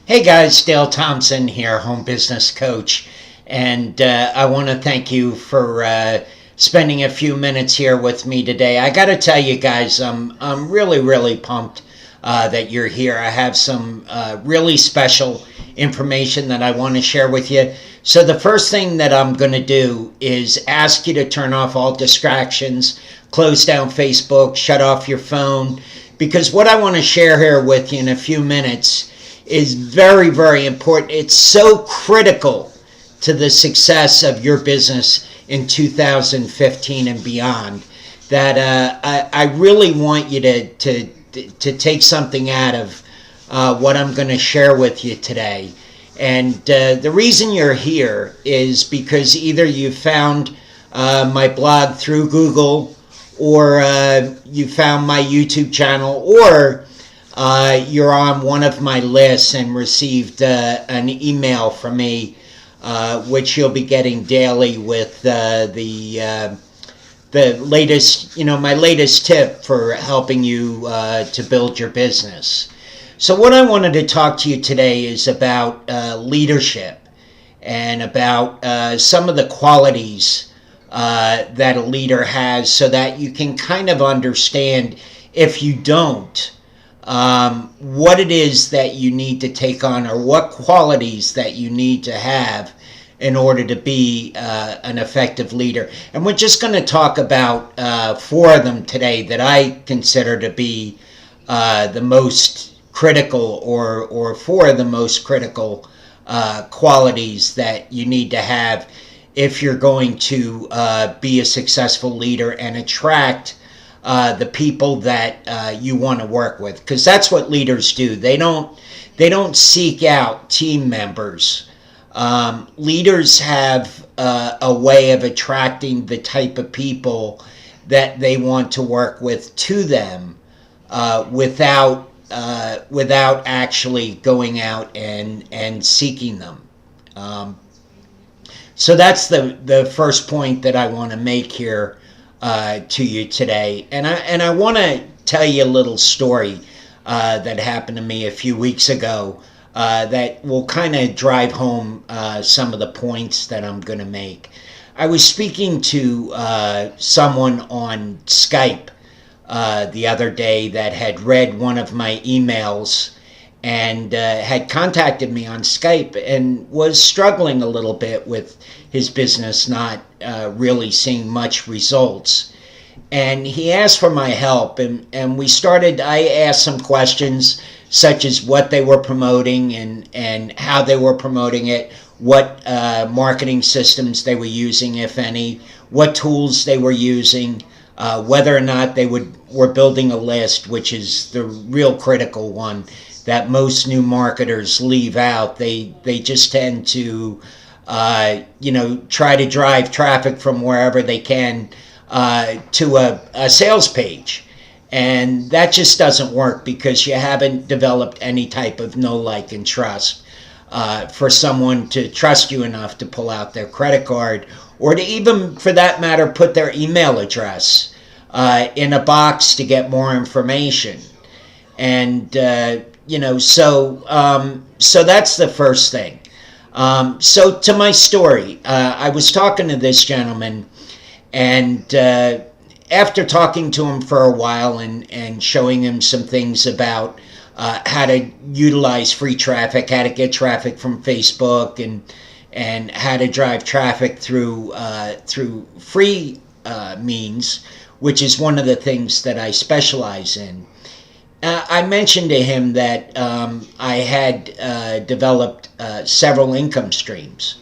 Hey guys, Dale Thompson here, home business coach, and I want to thank you for spending a few minutes here with me today. I got to tell you guys, I'm really pumped that you're here. I have some really special information that I want to share with you. So the first thing that I'm going to do is ask you to turn off all distractions, close down Facebook, shut off your phone, because what I want to share here with you in a few minutes is very important. It's so critical to the success of your business in 2015 and beyond that I really want you to take something out of what I'm going to share with you today. And the reason you're here is because either you found my blog through Google, or you found my YouTube channel, or you're on one of my lists and received an email from me, which you'll be getting daily with the latest, my latest tip for helping you to build your business. So what I wanted to talk to you today is about leadership and about some of the qualities that a leader has, so that you can kind of understand, if you don't, what it is that you need to take on, or what qualities that you need to have in order to be an effective leader. And we're just going to talk about four of them today that I consider to be the most critical, or four of the most critical qualities that you need to have if you're going to be a successful leader and attract the people that you want to work with, because that's what leaders do. They don't seek out team members. Leaders have a way of attracting the type of people that they want to work with to them without actually going out and seeking them. So that's the first point that I want to make here to you today. And I want to tell you a little story that happened to me a few weeks ago that will kind of drive home some of the points that I'm going to make. I was speaking to someone on Skype the other day that had read one of my emails and had contacted me on Skype and was struggling a little bit with his business not really seeing much results. And he asked for my help, and I asked some questions such as what they were promoting and how they were promoting it, what marketing systems they were using, if any, what tools they were using, whether or not they were building a list, which is the real critical one that most new marketers leave out. They just tend to try to drive traffic from wherever they can to a sales page. And that just doesn't work, because you haven't developed any type of know, like, and trust for someone to trust you enough to pull out their credit card, or to even, for that matter, put their email address in a box to get more information. And so that's the first thing. So to my story, I was talking to this gentleman, and after talking to him for a while and showing him some things about how to utilize free traffic, how to get traffic from Facebook, and how to drive traffic through free means, which is one of the things that I specialize in. I mentioned to him that I had developed several income streams.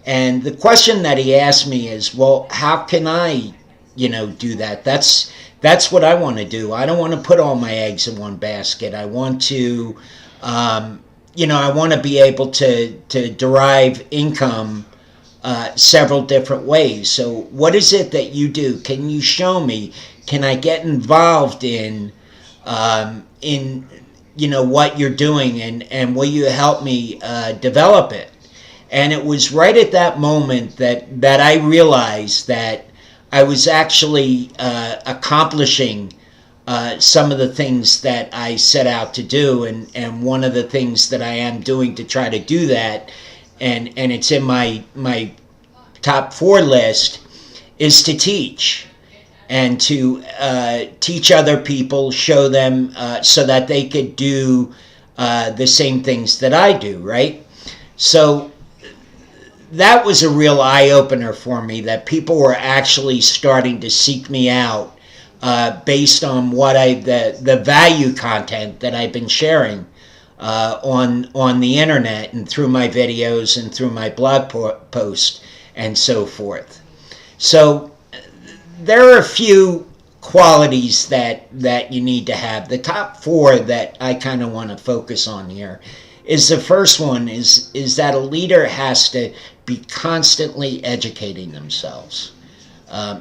And the question that he asked me is, well, how can I, do that? That's what I want to do. I don't want to put all my eggs in one basket. I want to, I want to be able to derive income several different ways. So what is it that you do? Can you show me? Can I get involved in what you're doing, and will you help me develop it? And it was right at that moment that I realized that I was actually accomplishing some of the things that I set out to do, and one of the things that I am doing to try to do that, and it's in my top 4 list, is to teach, and to teach other people, show them so that they could do the same things that I do, right? So that was a real eye-opener for me, that people were actually starting to seek me out based on what the value content that I've been sharing on the internet and through my videos and through my blog post and so forth. So there are a few qualities that you need to have. The top 4 that I kind of want to focus on here is, the first one is that a leader has to be constantly educating themselves,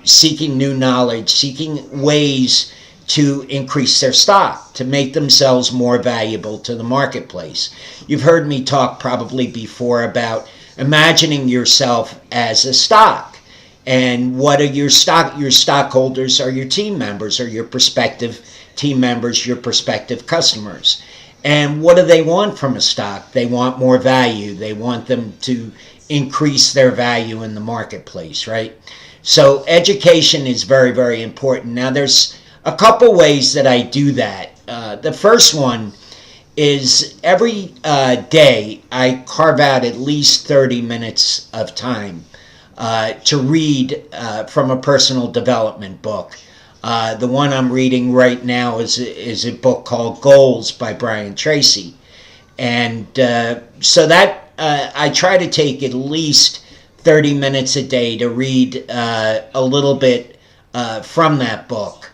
seeking new knowledge, seeking ways to increase their stock, to make themselves more valuable to the marketplace. You've heard me talk probably before about imagining yourself as a stock. And what are your stockholders are your team members, or your prospective team members, your prospective customers. And what do they want from a stock? They want more value. They want them to increase their value in the marketplace, right? So education is very, very important. Now, there's a couple ways that I do that. The first one is every day I carve out at least 30 minutes of time to read from a personal development book. The one I'm reading right now is a book called Goals by Brian Tracy. And so that I try to take at least 30 minutes a day to read a little bit from that book.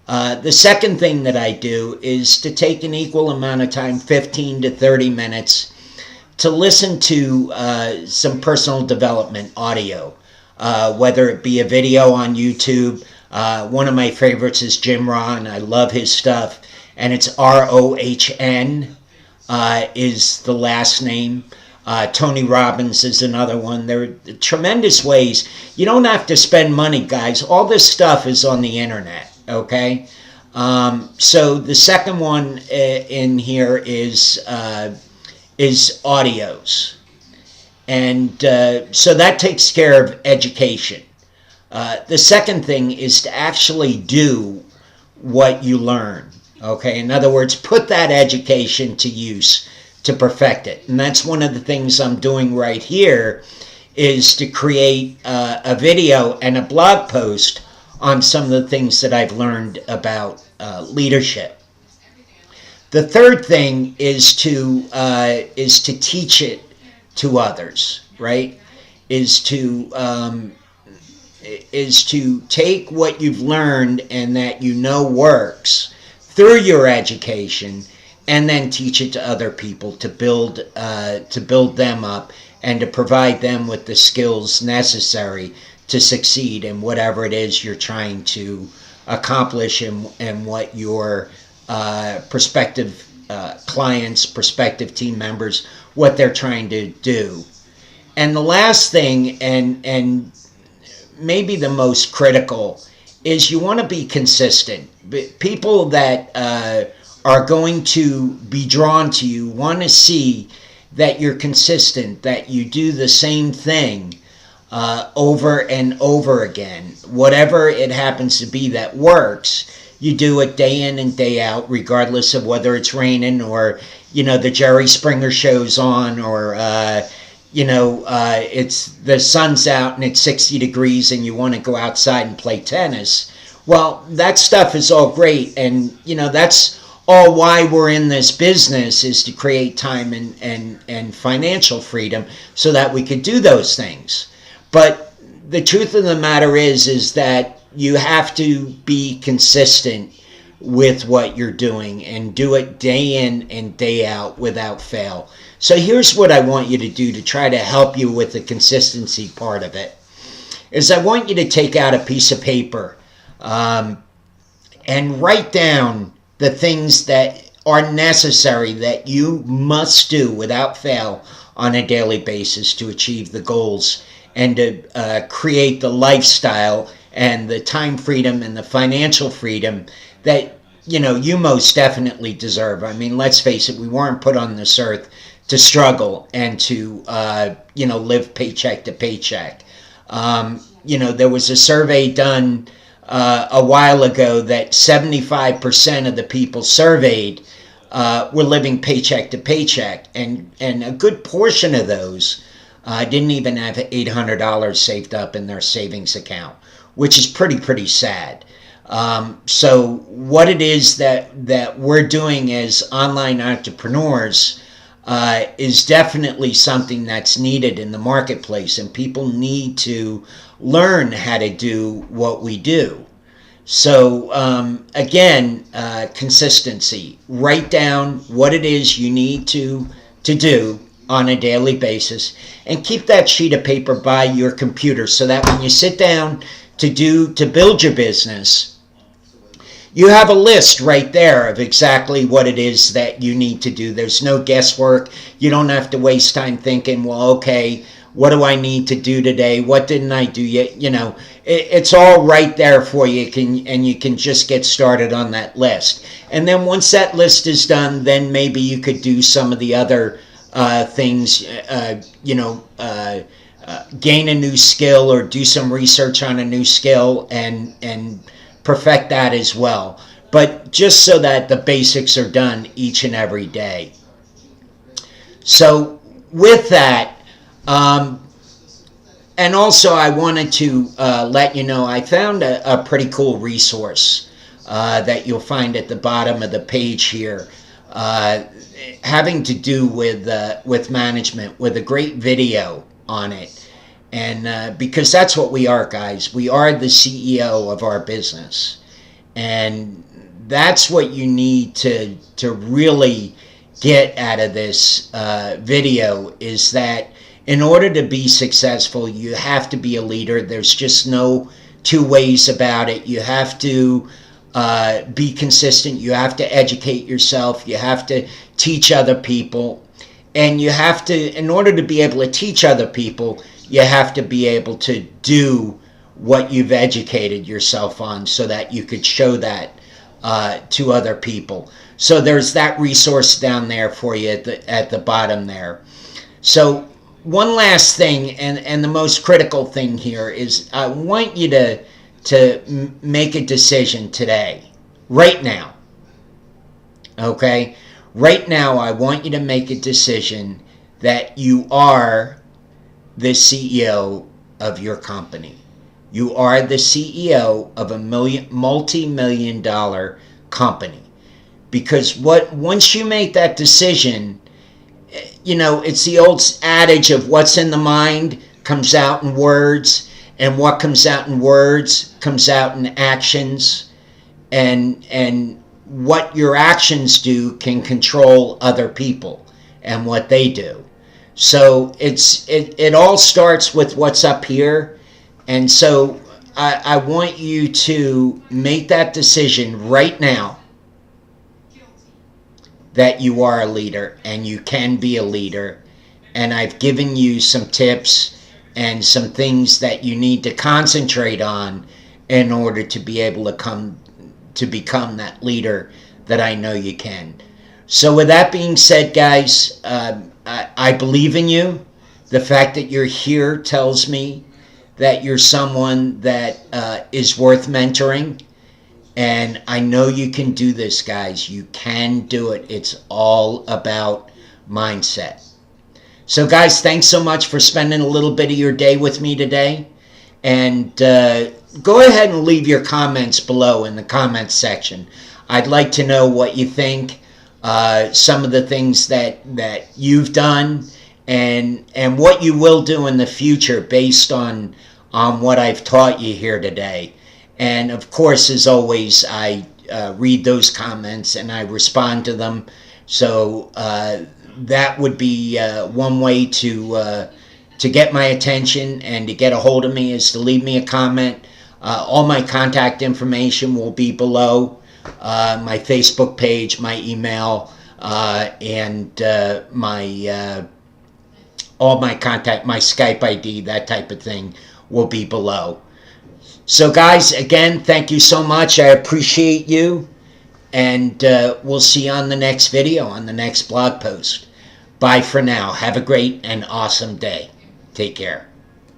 The second thing that I do is to take an equal amount of time, 15 to 30 minutes, to listen to some personal development audio, whether it be a video on YouTube. One of my favorites is Jim Rohn. I love his stuff, and it's Rohn is the last name. Tony Robbins is another one. There are tremendous ways. You don't have to spend money, guys. All this stuff is on the internet, okay? So the second one in here is audios. And so that takes care of education. The second thing is to actually do what you learn, okay? In other words, put that education to use to perfect it. And that's one of the things I'm doing right here, is to create a video and a blog post on some of the things that I've learned about leadership. The third thing is to teach it to others, right? Is to take what you've learned and that you know works through your education, and then teach it to other people to build them up and to provide them with the skills necessary to succeed in whatever it is you're trying to accomplish, and what your prospective clients, prospective team members, what they're trying to do. And the last thing, and maybe the most critical, is you want to be consistent. People that are going to be drawn to you want to see that you're consistent, that you do the same thing over and over again. Whatever it happens to be that works, you do it day in and day out, regardless of whether it's raining or, the Jerry Springer show's on, or, it's the sun's out and it's 60 degrees and you want to go outside and play tennis. Well, that stuff is all great, and, that's all why we're in this business, is to create time and financial freedom so that we could do those things. But the truth of the matter is that you have to be consistent with what you're doing and do it day in and day out without fail. So here's what I want you to do to try to help you with the consistency part of it, is I want you to take out a piece of paper and write down the things that are necessary, that you must do without fail on a daily basis to achieve the goals and to create the lifestyle and the time freedom and the financial freedom that you most definitely deserve. I mean, let's face it, we weren't put on this earth to struggle and to, live paycheck to paycheck. There was a survey done a while ago that 75% of the people surveyed were living paycheck to paycheck, and a good portion of those didn't even have $800 saved up in their savings account, which is pretty sad. So what it is that we're doing as online entrepreneurs is definitely something that's needed in the marketplace, and people need to learn how to do what we do. So again, consistency. Write down what it is you need to do on a daily basis, and keep that sheet of paper by your computer so that when you sit down to build your business, you have a list right there of exactly what it is that you need to do. There's no guesswork. You don't have to waste time thinking, well, okay, what do I need to do today? What didn't I do yet? It's all right there for you, and you can just get started on that list. And then once that list is done, then maybe you could do some of the other things, gain a new skill or do some research on a new skill and perfect that as well. But just so that the basics are done each and every day. So with that, and also I wanted to let you know I found a pretty cool resource that you'll find at the bottom of the page here, having to do with management, with a great video on it. And because that's what we are, guys. We are the CEO of our business. And that's what you need to really get out of this video, is that in order to be successful, you have to be a leader. There's just no two ways about it. You have to be consistent. You have to educate yourself. You have to teach other people. And you have to, in order to be able to teach other people, you have to be able to do what you've educated yourself on so that you could show that to other people. So there's that resource down there for you at the bottom there. So one last thing, and the most critical thing here, is I want you to make a decision today, right now. Okay? Right now, I want you to make a decision that you are the CEO of your company. You are the CEO of a multi-million dollar company. Because once you make that decision, it's the old adage of what's in the mind comes out in words, and what comes out in words comes out in actions, and what your actions do can control other people and what they do. So it all starts with what's up here. And so I want you to make that decision right now that you are a leader and you can be a leader. And I've given you some tips and some things that you need to concentrate on in order to be able to become that leader that I know you can. So with that being said, guys, I believe in you. The fact that you're here tells me that you're someone that is worth mentoring. And I know you can do this, guys. You can do it. It's all about mindset. So, guys, thanks so much for spending a little bit of your day with me today. And go ahead and leave your comments below in the comments section. I'd like to know what you think, some of the things that you've done, and what you will do in the future based on what I've taught you here today. And of course, as always, I read those comments and I respond to them. So that would be one way to get my attention and to get a hold of me, is to leave me a comment. All my contact information will be below. My Facebook page, my email, and all my contact, my Skype ID, that type of thing will be below. So guys, again, thank you so much. I appreciate you. And we'll see you on the next video, on the next blog post. Bye for now. Have a great and awesome day. Take care.